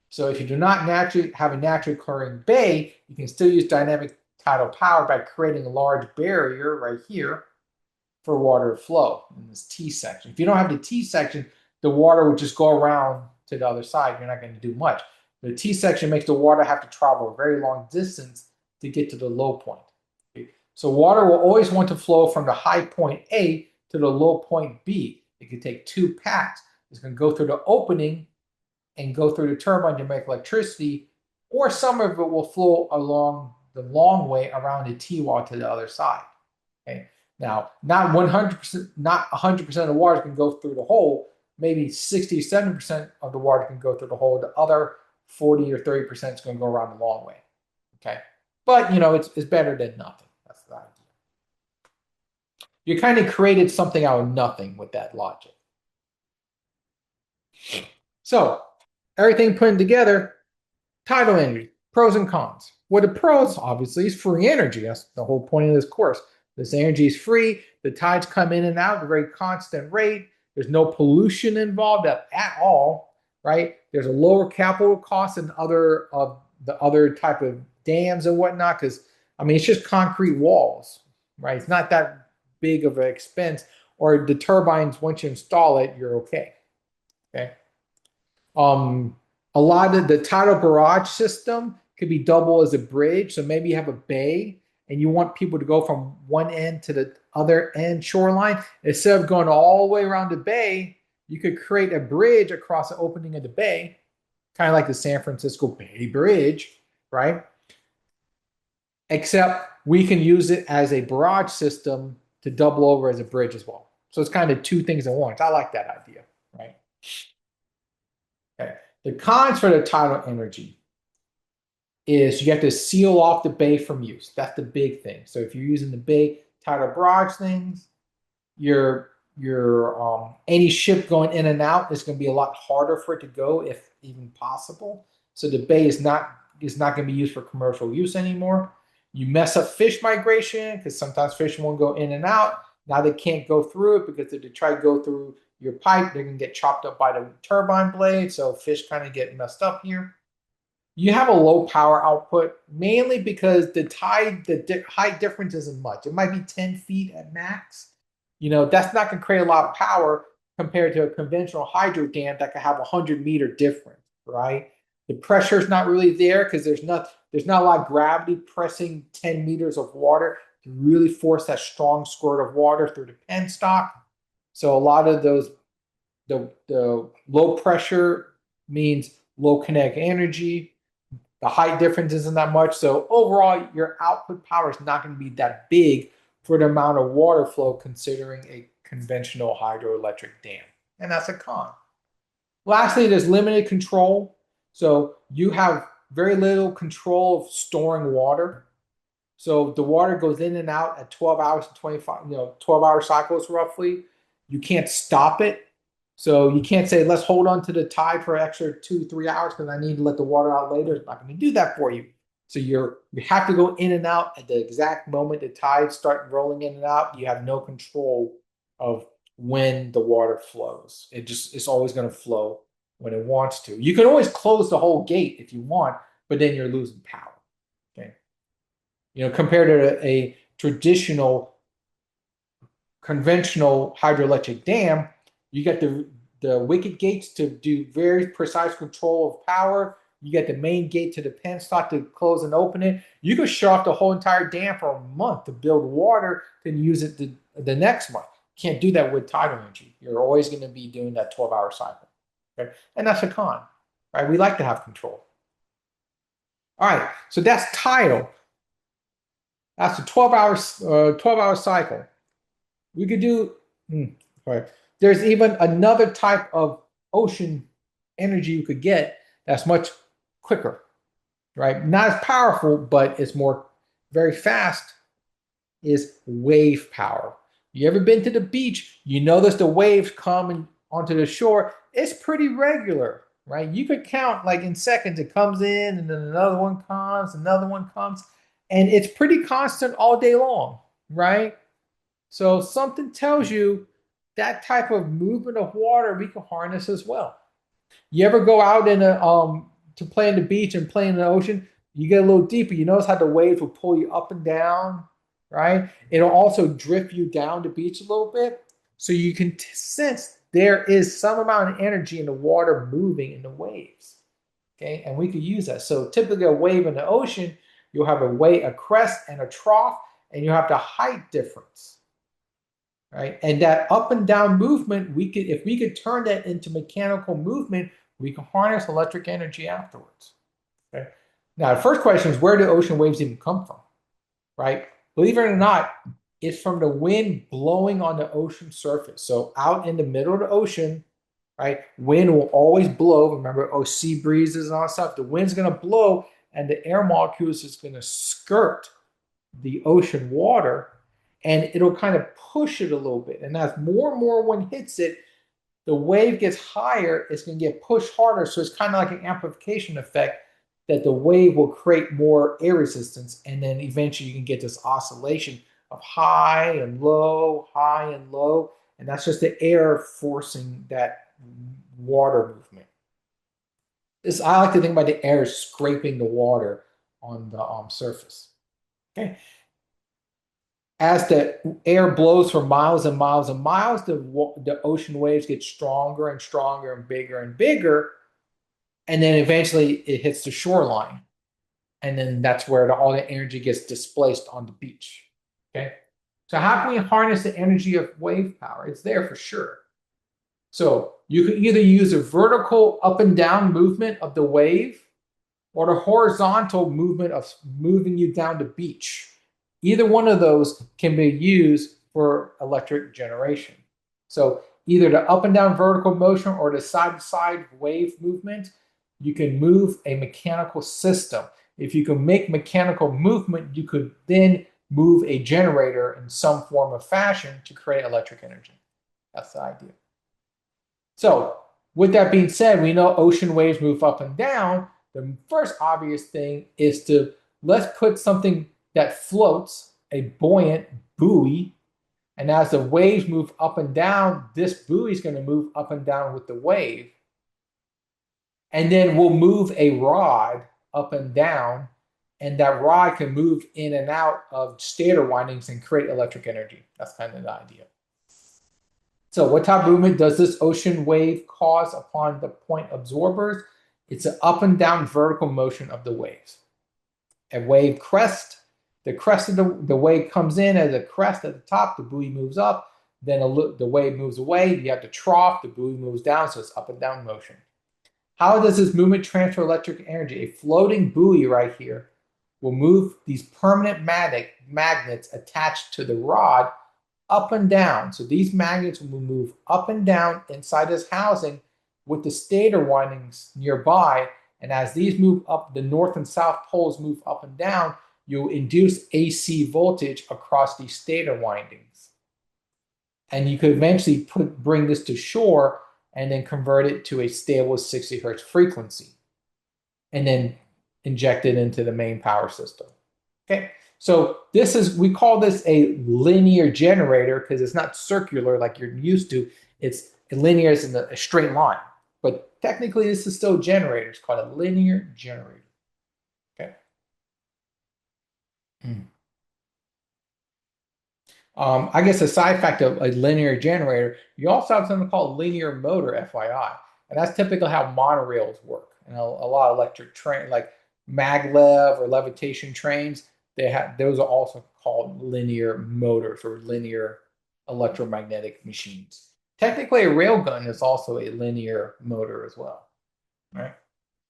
So if you do not naturally have a naturally occurring bay, you can still use dynamic tidal power by creating a large barrier right here for water to flow in this T-section. If you don't have the T-section, the water would just go around to the other side. You're not going to do much. The T-section makes the water have to travel a very long distance to get to the low point. Okay. So water will always want to flow from the high point A to the low point B. It could take 2 paths. It's going to go through the opening and go through the turbine to make electricity, or some of it will flow along the long way around the T-wall to the other side. Okay. Now, not 100%, not 100% of the water can go through the hole. Maybe 60 or 70% of the water can go through the hole. The other 40 or 30% is going to go around the long way. Okay, but it's better than nothing. That's the idea. You kind of created something out of nothing with that logic. So everything put together, tidal energy, pros and cons. What the pros, obviously, is free energy. That's the whole point of this course. This energy is free. The tides come in and out at a very constant rate. There's no pollution involved at all, right? There's a lower capital cost than the other type of dams and whatnot, because it's just concrete walls, right? It's not that big of an expense. Or the turbines, once you install it, you're okay. Okay. A lot of the tidal barrage system could be double as a bridge. So maybe you have a bay and you want people to go from one end to the other end shoreline. Instead of going all the way around the bay, you could create a bridge across the opening of the bay, kind of like the San Francisco Bay Bridge, right? Except we can use it as a barrage system to double over as a bridge as well. So it's kind of two things at once. I like that idea, right? Okay. The cons for the tidal energy is you have to seal off the bay from use. That's the big thing. So if you're using the bay tidal barrage things, your any ship going in and out is going to be a lot harder for it to go, if even possible. So the bay is not going to be used for commercial use anymore. You mess up fish migration because sometimes fish won't go in and out. Now they can't go through it because if they try to go through your pipe, they're going to get chopped up by the turbine blade. So fish kind of get messed up here. You have a low power output mainly because the height difference isn't much. It might be 10 feet at max. That's not going to create a lot of power compared to a conventional hydro dam that could have a 100-meter difference, right? The pressure is not really there because there's not a lot of gravity pressing 10 meters of water to really force that strong squirt of water through the penstock. So a lot of the low pressure means low kinetic energy. The height difference isn't that much. So overall, your output power is not going to be that big for the amount of water flow considering a conventional hydroelectric dam. And that's a con. Lastly, there's limited control. So you have very little control of storing water. So the water goes in and out at 12 hours and 25, 12-hour cycles roughly. You can't stop it. So you can't say, let's hold on to the tide for an extra 2, 3 hours because I need to let the water out later. It's not going to do that for you. So you have to go in and out at the exact moment the tides start rolling in and out. You have no control of when the water flows. It's always going to flow when it wants to. You can always close the whole gate if you want, but then you're losing power. Okay. Compared to a traditional conventional hydroelectric dam, you get the wicket gates to do very precise control of power. You get the main gate to the penstock to close and open it. You could shut off the whole entire dam for a month to build water, then use it the next month. You can't do that with tidal energy. You're always going to be doing that 12-hour cycle. Okay? And that's a con. Right? We like to have control. All right, so that's tidal. That's a 12-hour cycle. We could do. Right. There's even another type of ocean energy you could get that's much quicker, right? Not as powerful, but it's more very fast. Is wave power. You ever been to the beach? You notice the waves coming onto the shore. It's pretty regular, right? You could count like in seconds. It comes in, and then another one comes, and it's pretty constant all day long, right? So something tells you that type of movement of water we can harness as well. You ever go out to play in the beach and play in the ocean? You get a little deeper. You notice how the waves will pull you up and down, right? It'll also drift you down the beach a little bit, so you can sense there is some amount of energy in the water moving in the waves. Okay, and we could use that. So typically, a wave in the ocean, you'll have a crest and a trough, and you have the height difference. Right? And that up and down movement, if we could turn that into mechanical movement, we can harness electric energy afterwards. Okay. Now, the first question is, where do ocean waves even come from? Right? Believe it or not, it's from the wind blowing on the ocean surface. So out in the middle of the ocean, right? Wind will always blow. Remember, sea breezes and all that stuff. The wind's going to blow, and the air molecules is going to skirt the ocean water, and it'll kind of push it a little bit. And as more and more wind hits it, the wave gets higher, it's going to get pushed harder. So it's kind of like an amplification effect that the wave will create more air resistance. And then eventually you can get this oscillation of high and low, high and low. And that's just the air forcing that water movement. I like to think about the air scraping the water on the surface. Okay. As the air blows for miles and miles and miles, the ocean waves get stronger and stronger and bigger. And then eventually it hits the shoreline. And then that's where all the energy gets displaced on the beach. Okay. So how can we harness the energy of wave power? It's there for sure. So you could either use a vertical up and down movement of the wave or the horizontal movement of moving you down the beach. Either one of those can be used for electric generation. So either the up and down vertical motion or the side to side wave movement, you can move a mechanical system. If you can make mechanical movement, you could then move a generator in some form of fashion to create electric energy. That's the idea. So with that being said, we know ocean waves move up and down. The first obvious thing is to let's put something that floats, a buoyant buoy, and as the waves move up and down, this buoy is going to move up and down with the wave. And then we'll move a rod up and down, and that rod can move in and out of stator windings and create electric energy. That's kind of the idea. So what type of movement does this ocean wave cause upon the point absorbers? It's an up and down vertical motion of the waves. A wave crest, the crest of the wave comes in as a crest at the top, the buoy moves up, then the wave moves away, you have the trough, the buoy moves down, so it's up and down motion. How does this movement transfer electric energy? A floating buoy right here will move these permanent magnets attached to the rod up and down. So these magnets will move up and down inside this housing with the stator windings nearby. And as these move up, the north and south poles move up and down, you'll induce AC voltage across these stator windings. And you could eventually bring this to shore and then convert it to a stable 60 hertz frequency and then inject it into the main power system. Okay, so we call this a linear generator because it's not circular like you're used to. It's linear as in a straight line. But technically, this is still a generator. It's called a linear generator. Okay. I guess a side fact of a linear generator, you also have something called linear motor, FYI. And that's typically how monorails work. And a lot of electric train, like maglev or levitation trains, those are also called linear motors or linear electromagnetic machines. Technically, a railgun is also a linear motor as well. Right?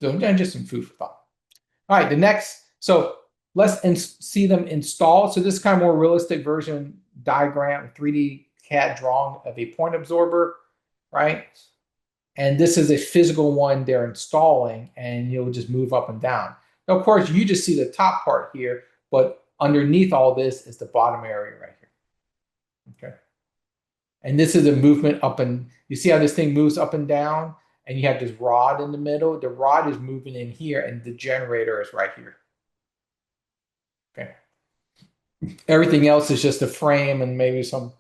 So just some food for thought. All right, the next, so let's see them installed. So this is kind of more realistic version diagram, 3D CAD drawing of a point absorber, right? And this is a physical one they're installing, and you'll just move up and down. Now, of course, you just see the top part here, but underneath all this is the bottom area right here. Okay. And this is a movement up, and you see how this thing moves up and down, and you have this rod in the middle. The rod is moving in here, and the generator is right here. Okay. Everything else is just a frame and maybe some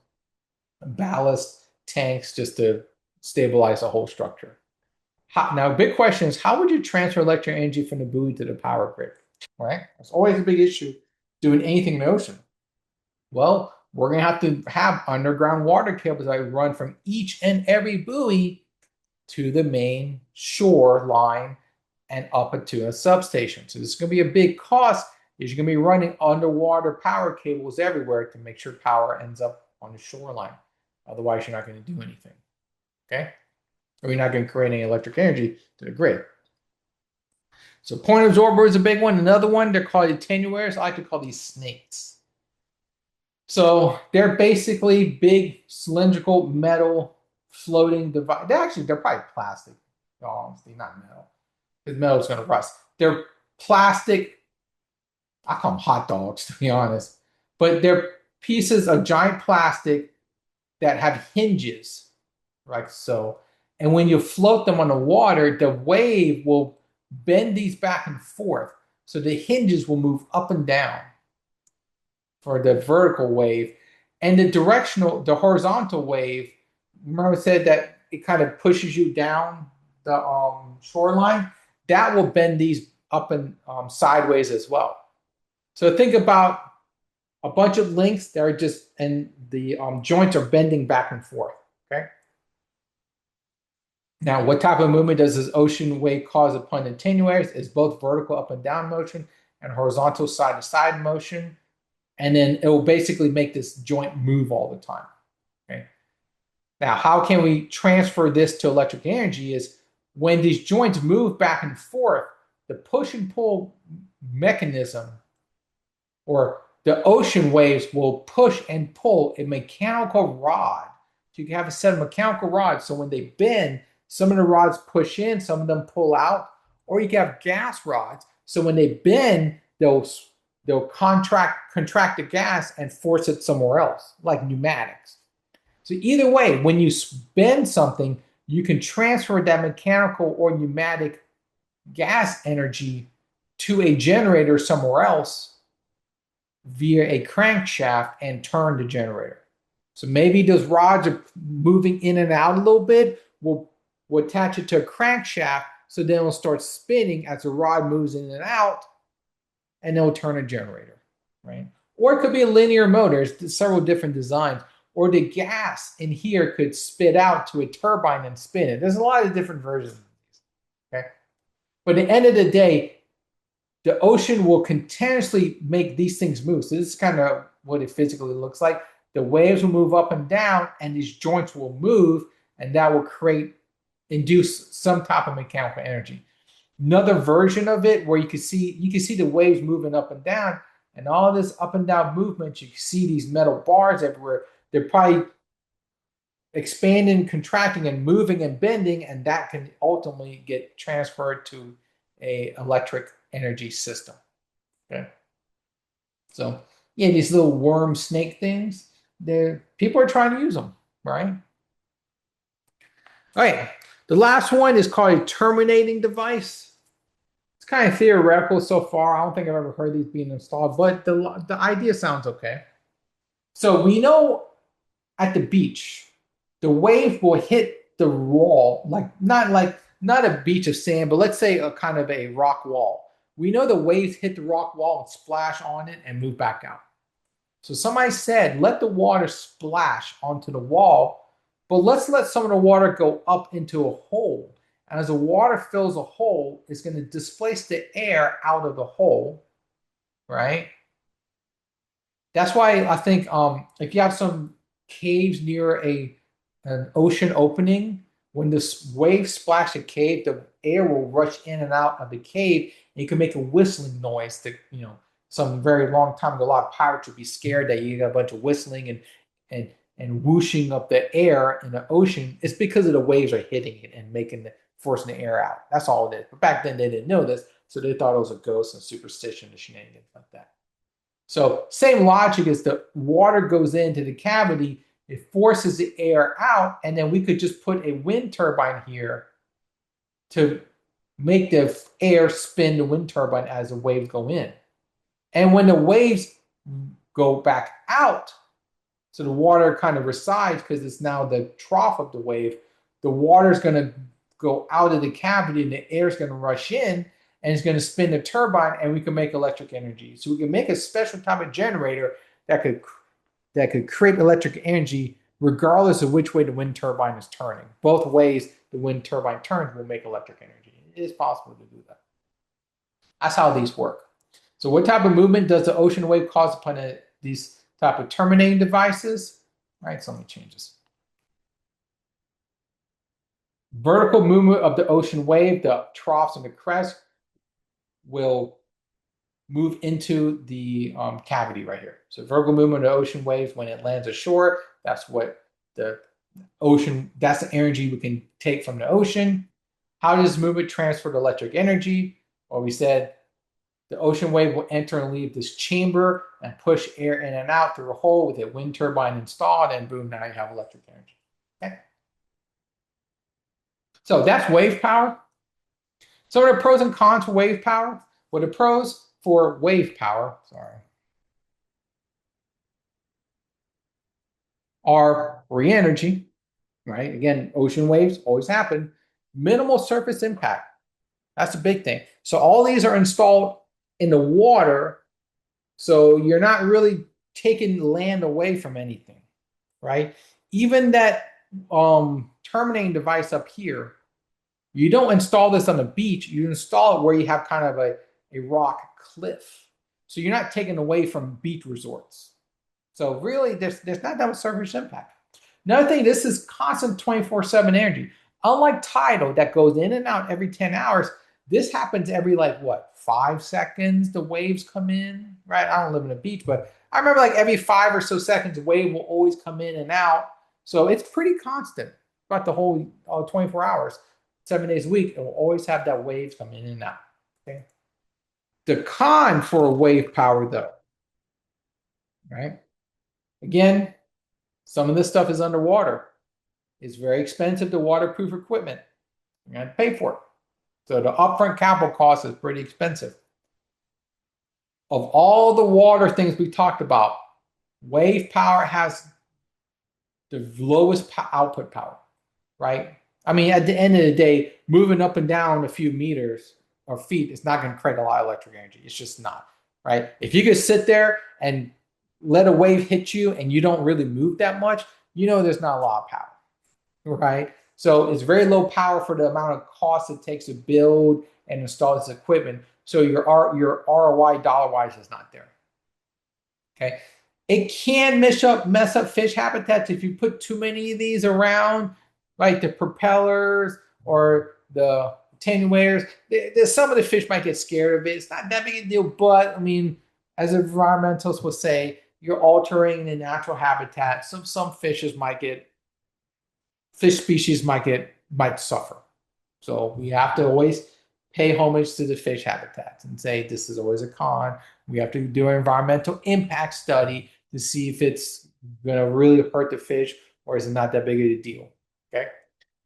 ballast tanks just to stabilize the whole structure. Now, big question is, how would you transfer electric energy from the buoy to the power grid? Right? It's always a big issue doing anything in the ocean. Well, we're going to have underground water cables that run from each and every buoy to the main shore line and up to a substation. So this is going to be a big cost. Is you're going to be running underwater power cables everywhere to make sure power ends up on the shoreline. Otherwise, you're not going to do anything. Okay? Or you're not going to create any electric energy to the grid. So point absorber is a big one. Another one, they're called attenuators. I like to call these snakes. So they're basically big cylindrical metal floating device. They're probably plastic. Honestly, not metal. Because metal is going to rust. They're plastic. I call them hot dogs, to be honest. But they're pieces of giant plastic that have hinges, like so. And when you float them on the water, the wave will bend these back and forth. So the hinges will move up and down for the vertical wave. And the horizontal wave, remember I said that it kind of pushes you down the shoreline? That will bend these up and sideways as well. So think about a bunch of links that are just, and the joints are bending back and forth, okay? Now, what type of movement does this ocean wave cause upon the attenuators? It's both vertical up and down motion and horizontal side to side motion. And then it will basically make this joint move all the time, okay? Now, how can we transfer this to electric energy is when these joints move back and forth, the push and pull mechanism or the ocean waves will push and pull a mechanical rod So you can have a set of mechanical rods. So when they bend, some of the rods push in, some of them pull out. Or you can have gas rods. So when they bend, they'll contract the gas and force it somewhere else, like pneumatics. So either way, when you bend something, you can transfer that mechanical or pneumatic gas energy to a generator somewhere else via a crankshaft and turn the generator. So maybe those rods are moving in and out a little bit. We'll attach it to a crankshaft so then it'll start spinning as the rod moves in and out, and it'll turn a generator, right? Or it could be a linear motor. There's several different designs. Or the gas in here could spit out to a turbine and spin it. There's a lot of different versions of these, okay? But at the end of the day, the ocean will continuously make these things move. So this is kind of what it physically looks like. The waves will move up and down, and these joints will move, and that will induce some type of mechanical energy. Another version of it where you can see the waves moving up and down, and all this up and down movement, you can see these metal bars everywhere. They're probably expanding, contracting, and moving and bending, and that can ultimately get transferred to a electric energy system. Okay. So yeah, these little worm snake things, people are trying to use them, right? All right. The last one is called a terminating device. It's kind of theoretical so far. I don't think I've ever heard these being installed, but the idea sounds okay. So we know at the beach, the wave will hit the wall, not a beach of sand, but let's say a kind of a rock wall. We know the waves hit the rock wall and splash on it and move back out. So somebody said, let the water splash onto the wall, but let's let some of the water go up into a hole. And as the water fills a hole, it's going to displace the air out of the hole, right? That's why I think if you have some caves near an ocean opening, when this wave splash a cave, the air will rush in and out of the cave, and you can make a whistling noise. That some very long time ago, a lot of pirates would be scared that you got a bunch of whistling and whooshing up the air in the ocean. It's because of the waves are hitting it and forcing the air out. That's all it is. But back then they didn't know this, so they thought it was a ghost and superstition and shenanigans like that. So same logic as the water goes into the cavity, it forces the air out, and then we could just put a wind turbine here to make the air spin the wind turbine as the waves go in. And when the waves go back out, so the water kind of resides because it's now the trough of the wave, the water is going to go out of the cavity and the air is going to rush in, and it's going to spin the turbine, and we can make electric energy. So we can make a special type of generator that could create electric energy regardless of which way the wind turbine is turning. Both ways the wind turbine turns will make electric energy. It is possible to do that. That's how these work. So what type of movement does the ocean wave cause upon these type of terminating devices? All right, so let me change this. Vertical movement of the ocean wave, the troughs and the crests, will move into the cavity right here. So vertical movement of the ocean waves when it lands ashore, that's what that's the energy we can take from the ocean. How does movement transfer to electric energy? Well, we said the ocean wave will enter and leave this chamber and push air in and out through a hole with a wind turbine installed, and boom, now you have electric energy. Okay. So that's wave power. Some of the pros and cons for wave power. Well, the pros for wave power, are re-energy, right? Again, ocean waves always happen. Minimal surface impact. That's a big thing. So all these are installed in the water, so you're not really taking land away from anything, right? Even that terminating device up here, you don't install this on the beach. You install it where you have kind of a rock cliff. So you're not taking away from beach resorts. So really, there's not that much surface impact. Another thing, this is constant 24/7 energy. Unlike tidal that goes in and out every 10 hours, this happens every 5 seconds the waves come in, right? I don't live in a beach, but I remember every 5 or so seconds, a wave will always come in and out. So it's pretty constant throughout the whole 24 hours, 7 days a week. It will always have that wave come in and out. Okay. The con for a wave power, though, right? Again, some of this stuff is underwater. It's very expensive to waterproof equipment. You're going to pay for it. So the upfront capital cost is pretty expensive. Of all the water things we talked about, wave power has the lowest output power, right? I mean, at the end of the day, moving up and down a few meters or feet is not going to create a lot of electric energy. It's just not, right? If you could sit there and let a wave hit you and you don't really move that much, you know there's not a lot of power, right? So it's very low power for the amount of cost it takes to build and install this equipment. So your ROI dollar-wise is not there. Okay. It can mess up fish habitats if you put too many of these around, like the propellers or the attenuators. Some of the fish might get scared of it. It's not that big a deal, but I mean, as environmentalists will say, you're altering the natural habitat. Some fishes fish species might suffer. So we have to always pay homage to the fish habitats and say this is always a con. We have to do an environmental impact study to see if it's going to really hurt the fish or is it not that big of a deal. Okay.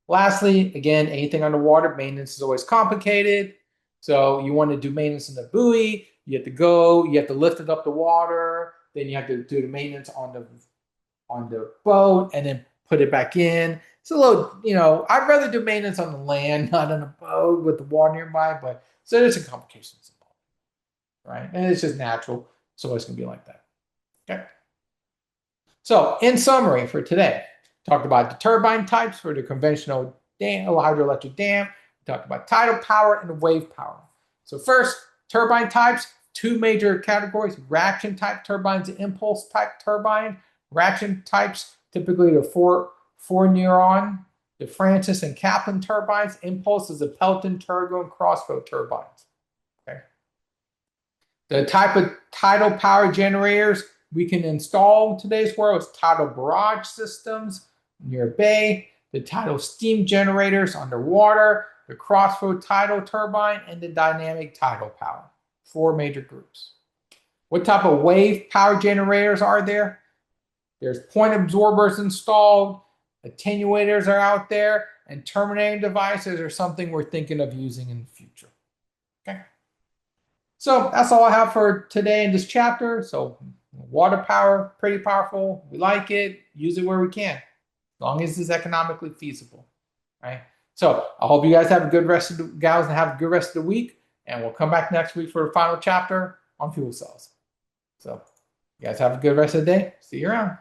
Lastly, again, anything underwater, maintenance is always complicated. So you want to do maintenance in the buoy, you have to lift it up the water, then you have to do the maintenance on the boat and then put it back in. It's a little, I'd rather do maintenance on the land, not on a boat with the water nearby, but so there's some complications involved, right? And it's just natural. So it's going to be like that. Okay. So in summary for today, talked about the turbine types for the conventional hydroelectric dam. We talked about tidal power and wave power. So first, turbine types, two major categories: reaction type turbines and impulse type turbine. Reaction types, typically the four neuron, the Francis and Kaplan turbines. Impulse is the Pelton, Turgo, and Crossbow turbines. Okay. The type of tidal power generators we can install in today's world is tidal barrage systems near a bay, the tidal steam generators underwater, the crossbow tidal turbine, and the dynamic tidal power. 4 major groups. What type of wave power generators are there? There's point absorbers installed, attenuators are out there, and terminating devices are something we're thinking of using in the future. Okay. So that's all I have for today in this chapter. So water power, pretty powerful. We like it. Use it where we can, as long as it's economically feasible. Right. So I hope you guys have a good rest of the week, and we'll come back next week for the final chapter on fuel cells. So you guys have a good rest of the day. See you around.